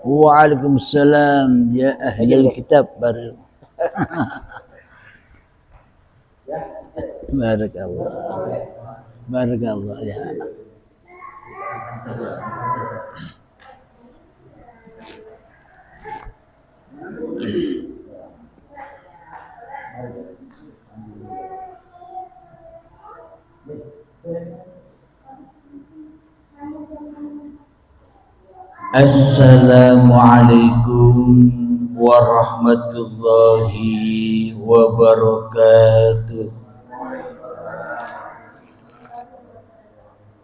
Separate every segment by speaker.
Speaker 1: Waalaikumsalam ya ahlul kitab baru. Barakallah. Barakallah ya. Assalamualaikum warahmatullahi wabarakatuh.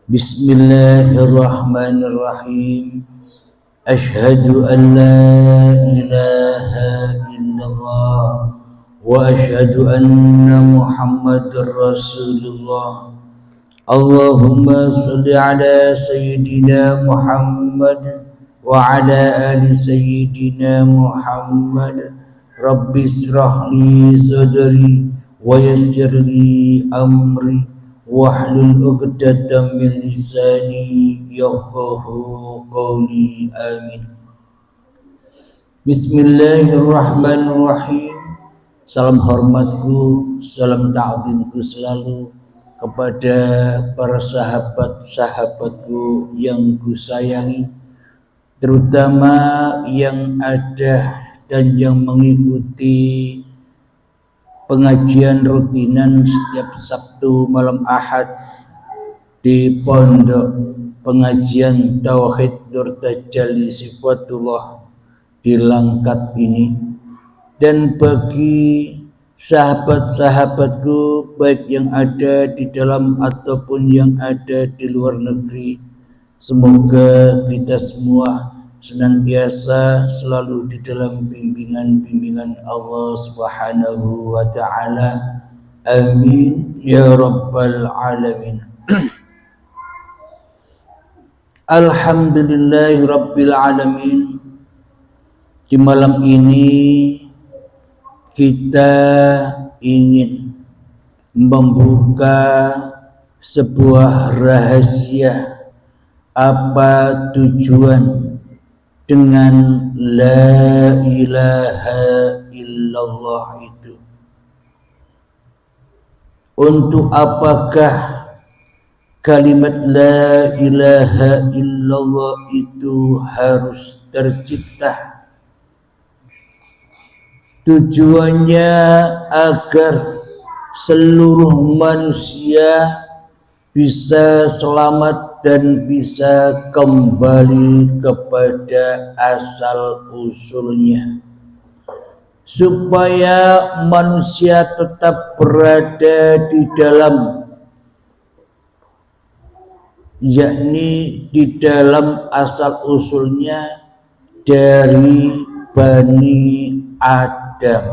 Speaker 1: Bismillahirrahmanirrahim. Ashhadu an la ilaha illallah wa ashhadu anna Muhammadar Rasulullah. Allahumma shalli ala sayyidina Muhammad wa ala ali sayyidina Muhammad. Rabbi israh li sadri wa yassir li amri wahlul 'uqdatam min lisani yafqahu qawli. Amin. Bismillahirrahmanirrahim. Salam hormatku, salam ta'zimku selalu kepada para sahabat-sahabatku yang kusayangi, terutama yang ada dan yang mengikuti pengajian rutinan setiap Sabtu malam Ahad di Pondok Pengajian Tauhid Nur Tajalli Sifatullah di Langkat ini, dan bagi sahabat-sahabatku baik yang ada di dalam ataupun yang ada di luar negeri, semoga kita semua senantiasa selalu di dalam bimbingan Allah Subhanahu wa ta'ala. Amin ya rabbal alamin. Alhamdulillahi rabbil alamin. Di malam ini kita ingin membuka sebuah rahasia, apa tujuan dengan la ilaha illallah itu. Untuk apakah kalimat la ilaha illallah itu harus tercipta? Tujuannya agar seluruh manusia bisa selamat dan bisa kembali kepada asal usulnya, supaya manusia tetap berada di dalam, yakni di dalam asal usulnya dari Bani Adam,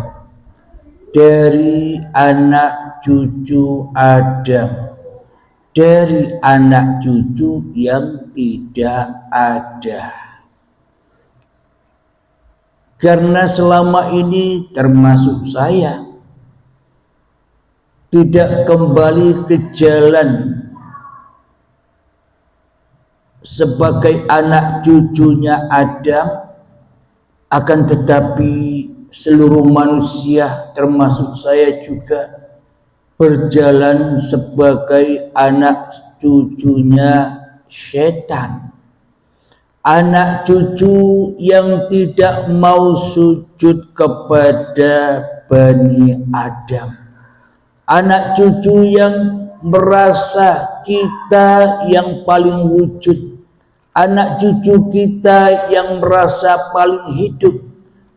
Speaker 1: dari anak cucu Adam, dari anak cucu yang tidak ada. Karena selama ini termasuk saya tidak kembali ke jalan sebagai anak cucunya Adam, akan tetapi seluruh manusia termasuk saya juga berjalan sebagai anak cucunya setan, anak cucu yang tidak mau sujud kepada Bani Adam, anak cucu yang merasa kita yang paling wujud, anak cucu kita yang merasa paling hidup,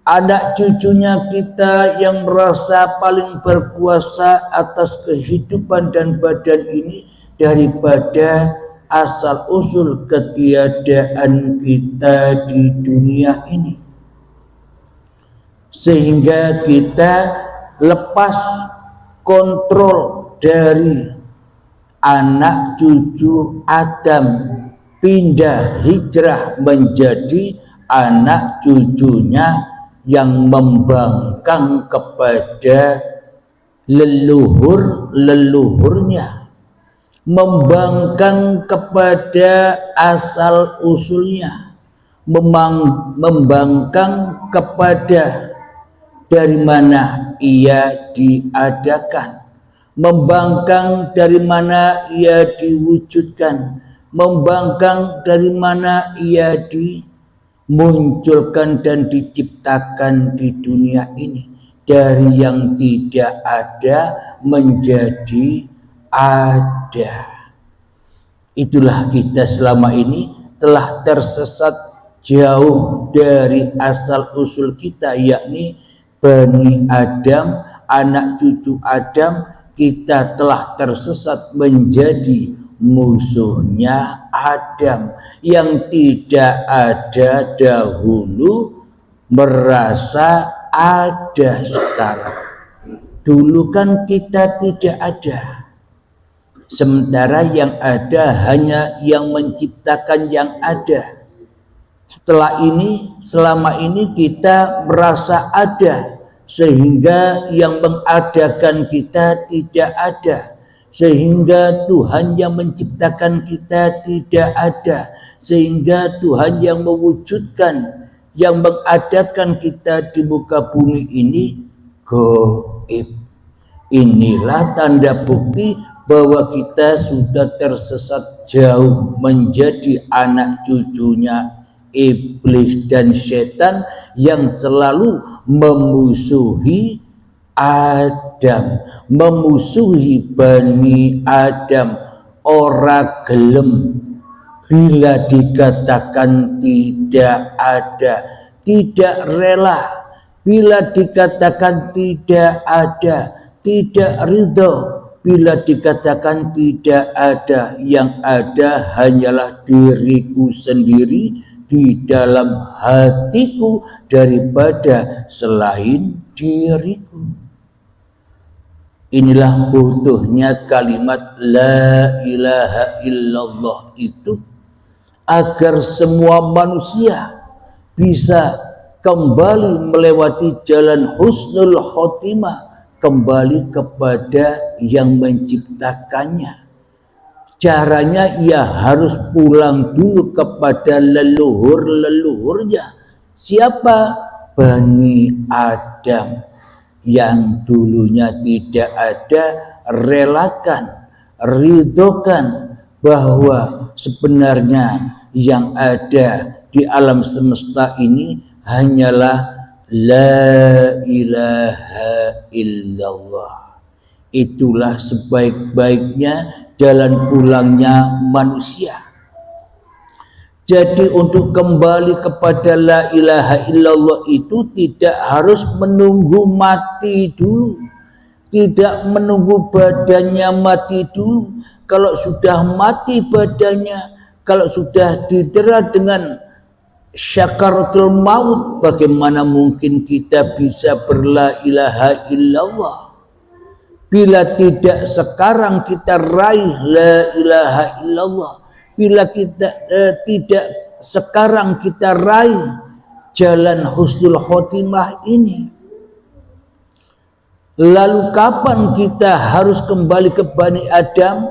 Speaker 1: anak cucunya kita yang merasa paling berkuasa atas kehidupan dan badan ini daripada asal usul ketiadaan kita di dunia ini. Sehingga kita lepas kontrol dari anak cucu Adam, pindah hijrah menjadi anak cucunya yang membangkang kepada leluhur-leluhurnya, membangkang kepada asal usulnya, membangkang kepada dari mana ia diadakan, membangkang dari mana ia diwujudkan, membangkang dari mana ia dimunculkan dan diciptakan di dunia ini, dari yang tidak ada menjadi ada. Itulah kita selama ini telah tersesat jauh dari asal usul kita, yakni Bani Adam, anak cucu Adam. Kita telah tersesat menjadi musuhnya Adam yang tidak ada dahulu merasa ada sekarang. Dulu kan kita tidak ada, sementara yang ada hanya yang menciptakan yang ada. Setelah ini, selama ini kita merasa ada, sehingga yang mengadakan kita tidak ada, sehingga Tuhan yang menciptakan kita tidak ada, sehingga Tuhan yang mewujudkan, yang mengadakan kita di muka bumi ini gaib. Inilah tanda bukti bahwa kita sudah tersesat jauh menjadi anak cucunya iblis dan setan yang selalu memusuhi Adam, memusuhi Bani Adam. Ora gelem bila dikatakan tidak ada, tidak rela bila dikatakan tidak ada, tidak ridho bila dikatakan tidak ada. Yang ada hanyalah diriku sendiri di dalam hatiku daripada selain diriku. Inilah butuhnya kalimat la ilaha illallah itu, agar semua manusia bisa kembali melewati jalan husnul khotimah, kembali kepada yang menciptakannya. Caranya ia harus pulang dulu kepada leluhur-leluhurnya. Siapa? Bani Adam yang dulunya tidak ada. Relakan, ridhokan bahwa sebenarnya yang ada di alam semesta ini hanyalah la ilaha illallah. Itulah sebaik-baiknya jalan pulangnya manusia. Jadi untuk kembali kepada la ilaha illallah itu tidak harus menunggu mati dulu, tidak menunggu badannya mati dulu. Kalau sudah mati badannya, kalau sudah didera dengan syakaratul maut, bagaimana mungkin kita bisa berla ilaha illallah? Bila tidak sekarang kita raih la ilaha illallah, bila kita tidak sekarang kita raih jalan husnul khotimah ini, lalu kapan kita harus kembali ke Bani Adam?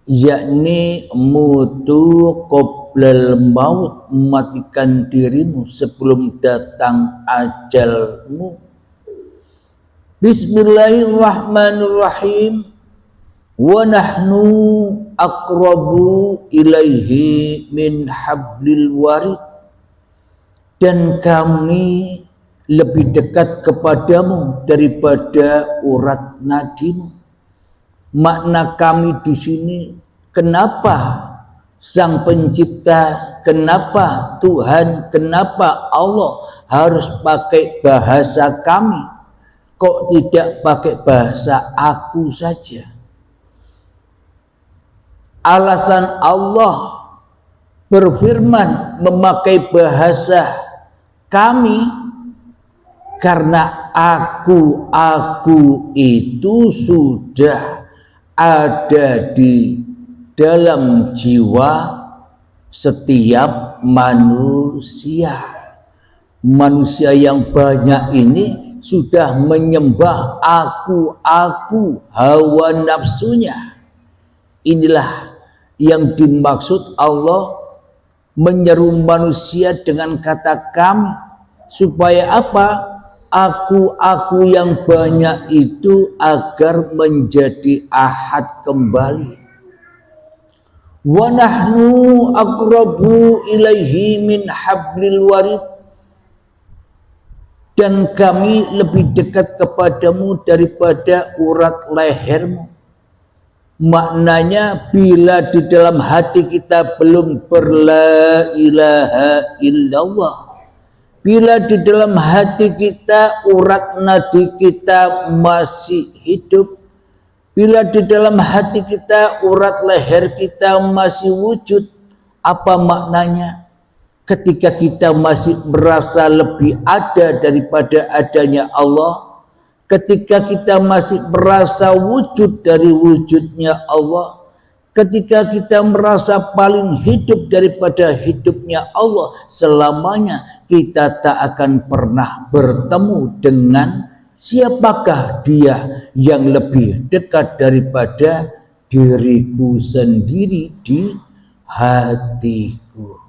Speaker 1: Yakni mutu qoblal maut, matikan dirimu sebelum datang ajalmu. Bismillahirrahmanirrahim. Wa nahnu aqrabu ilaihi min hablil warid. Dan kami lebih dekat kepadamu daripada urat nadimu. Makna kami di sini, kenapa Sang Pencipta, kenapa Tuhan, kenapa Allah harus pakai bahasa kami? Kok tidak pakai bahasa aku saja? Alasan Allah berfirman memakai bahasa kami karena aku itu sudah ada di dalam jiwa setiap manusia. Manusia yang banyak ini sudah menyembah aku, hawa nafsunya. Inilah yang dimaksud Allah menyeru manusia dengan kata kami, supaya apa? Aku yang banyak itu agar menjadi ahad kembali. Wa nahnu aqrabu ilaihi min hablil warid, dan kami lebih dekat kepadamu daripada urat lehermu. Maknanya, bila di dalam hati kita belum berla ilaha illallah, bila di dalam hati kita urat nadi kita masih hidup, bila di dalam hati kita urat leher kita masih wujud, apa maknanya? Ketika kita masih merasa lebih ada daripada adanya Allah, ketika kita masih merasa wujud dari wujudnya Allah, ketika kita merasa paling hidup daripada hidupnya Allah, selamanya kita tak akan pernah bertemu dengan siapakah dia yang lebih dekat daripada diriku sendiri di hatiku.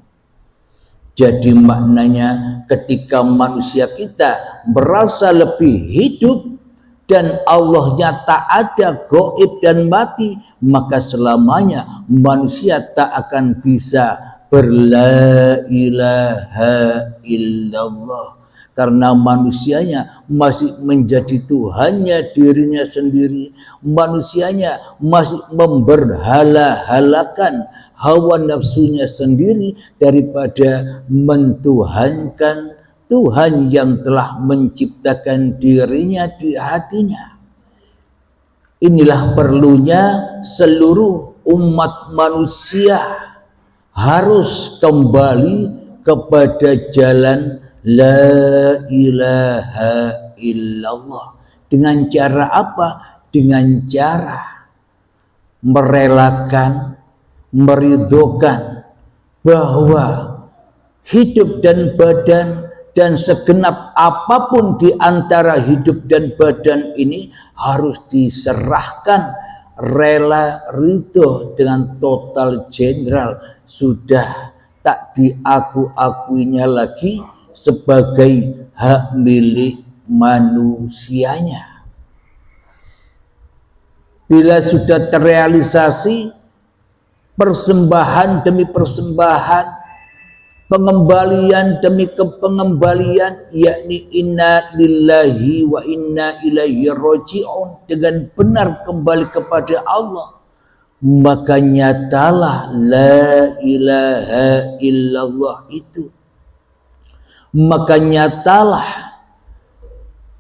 Speaker 1: Jadi maknanya, ketika manusia kita merasa lebih hidup dan Allahnya tak ada, gaib dan mati, maka selamanya manusia tak akan bisa berla ilaha illallah, karena manusianya masih menjadi Tuhannya dirinya sendiri, manusianya masih memberhala-halakan hawa nafsunya sendiri daripada mentuhankan Tuhan yang telah menciptakan dirinya di hatinya. Inilah perlunya seluruh umat manusia harus kembali kepada jalan la ilaha illallah. Dengan cara apa? Dengan cara merelakan, meridhokan bahwa hidup dan badan dan segenap apapun di antara hidup dan badan ini harus diserahkan, rela, ridho dengan total general, sudah tak diaku-akuinya lagi sebagai hak milik manusianya. Bila sudah terrealisasi, persembahan demi persembahan, pengembalian demi pengembalian, yakni inna lillahi wa inna ilaihi raji'un, dengan benar kembali kepada Allah, maka nyatalah la ilaha illallah itu, maka nyatalah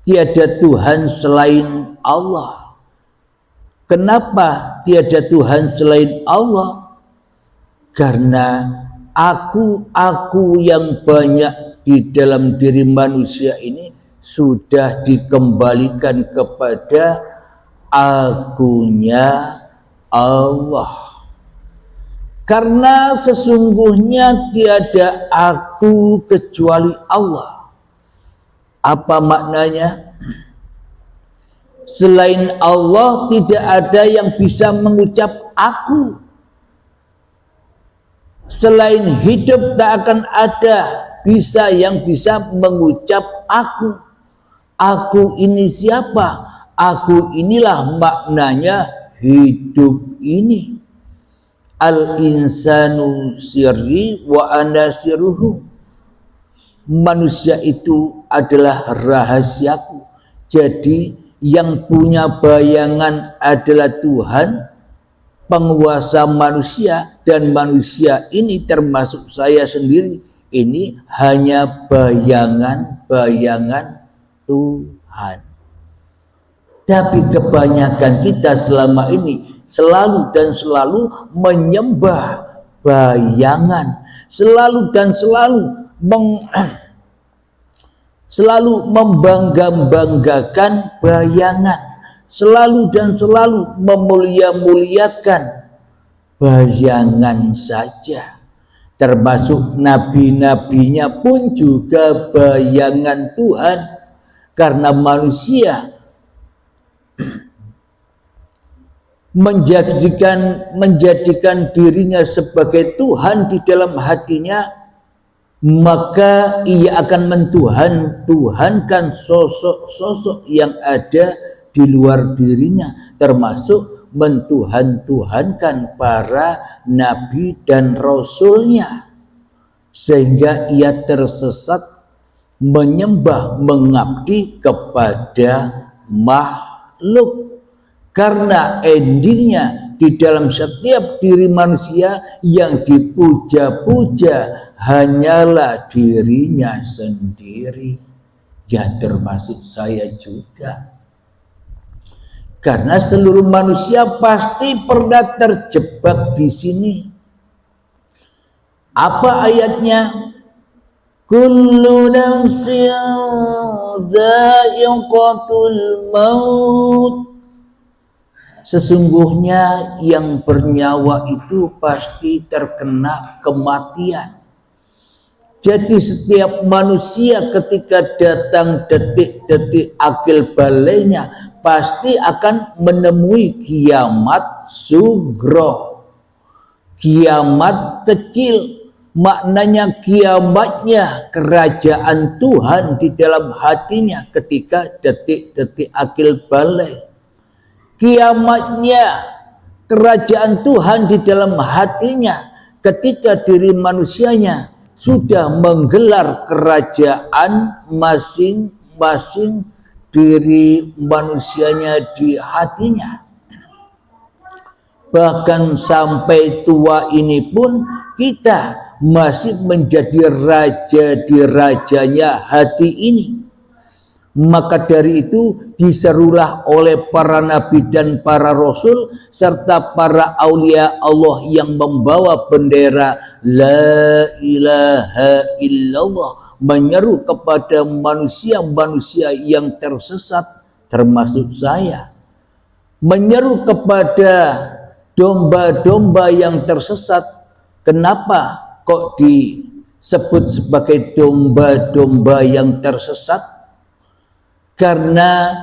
Speaker 1: tiada Tuhan selain Allah. Kenapa tiada Tuhan selain Allah? Karena aku yang banyak di dalam diri manusia ini sudah dikembalikan kepada akunya Allah. Karena sesungguhnya tiada aku kecuali Allah. Apa maknanya? Selain Allah tidak ada yang bisa mengucap aku. Selain hidup tak akan ada yang bisa mengucap aku. Aku ini siapa? Aku inilah maknanya hidup ini. Al-insanu sirri wa ana sirruhu. Manusia itu adalah rahasiaku. Jadi yang punya bayangan adalah Tuhan, penguasa manusia, dan manusia ini termasuk saya sendiri, ini hanya bayangan-bayangan Tuhan. Tapi kebanyakan kita selama ini selalu dan selalu menyembah bayangan, selalu dan selalu membangga-banggakan bayangan, selalu dan selalu memulia-muliakan bayangan saja. Termasuk nabi-nabinya pun juga bayangan Tuhan, karena manusia menjadikan dirinya sebagai Tuhan di dalam hatinya, maka ia akan mentuhankan sosok-sosok yang ada di luar dirinya, termasuk mentuhankan para nabi dan rasulnya, sehingga ia tersesat menyembah mengabdi kepada makhluk. Karena endingnya di dalam setiap diri manusia yang dipuja-puja hanyalah dirinya sendiri, ya termasuk saya juga. Karena seluruh manusia pasti pernah terjebak di sini. Apa ayatnya? Kullu nafsin dha'iqatul maut. Sesungguhnya yang bernyawa itu pasti terkena kematian. Jadi setiap manusia ketika datang detik-detik akhir balainya pasti akan menemui kiamat sugro, kiamat kecil. Maknanya kiamatnya kerajaan Tuhan di dalam hatinya ketika detik-detik akhir balai. Kiamatnya kerajaan Tuhan di dalam hatinya ketika diri manusianya sudah menggelar kerajaan masing-masing diri manusianya di hatinya. Bahkan sampai tua ini pun kita masih menjadi raja di rajanya hati ini. Maka dari itu diserulah oleh para nabi dan para rasul serta para aulia Allah yang membawa bendera la ilaha illallah, menyeru kepada manusia-manusia yang tersesat termasuk saya, menyeru kepada domba-domba yang tersesat. Kenapa kok disebut sebagai domba-domba yang tersesat? Karena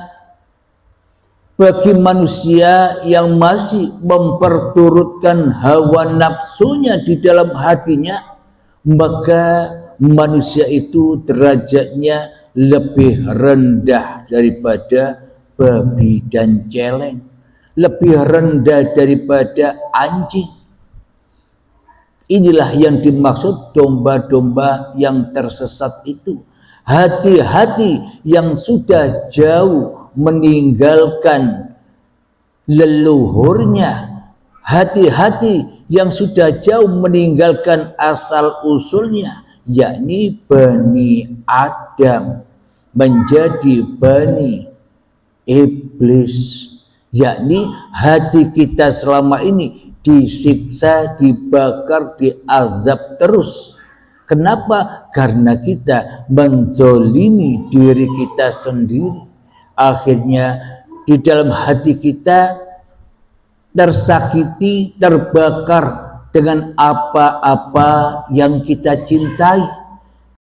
Speaker 1: bagi manusia yang masih memperturutkan hawa nafsunya di dalam hatinya, maka manusia itu derajatnya lebih rendah daripada babi dan celeng, lebih rendah daripada anjing. Inilah yang dimaksud domba-domba yang tersesat itu. Hati-hati yang sudah jauh meninggalkan leluhurnya, hati-hati yang sudah jauh meninggalkan asal usulnya, yakni Bani Adam menjadi Bani Iblis, yakni hati kita selama ini disiksa, dibakar, diazab terus. Kenapa? Karena kita menzolimi diri kita sendiri. Akhirnya di dalam hati kita tersakiti, terbakar dengan apa-apa yang kita cintai.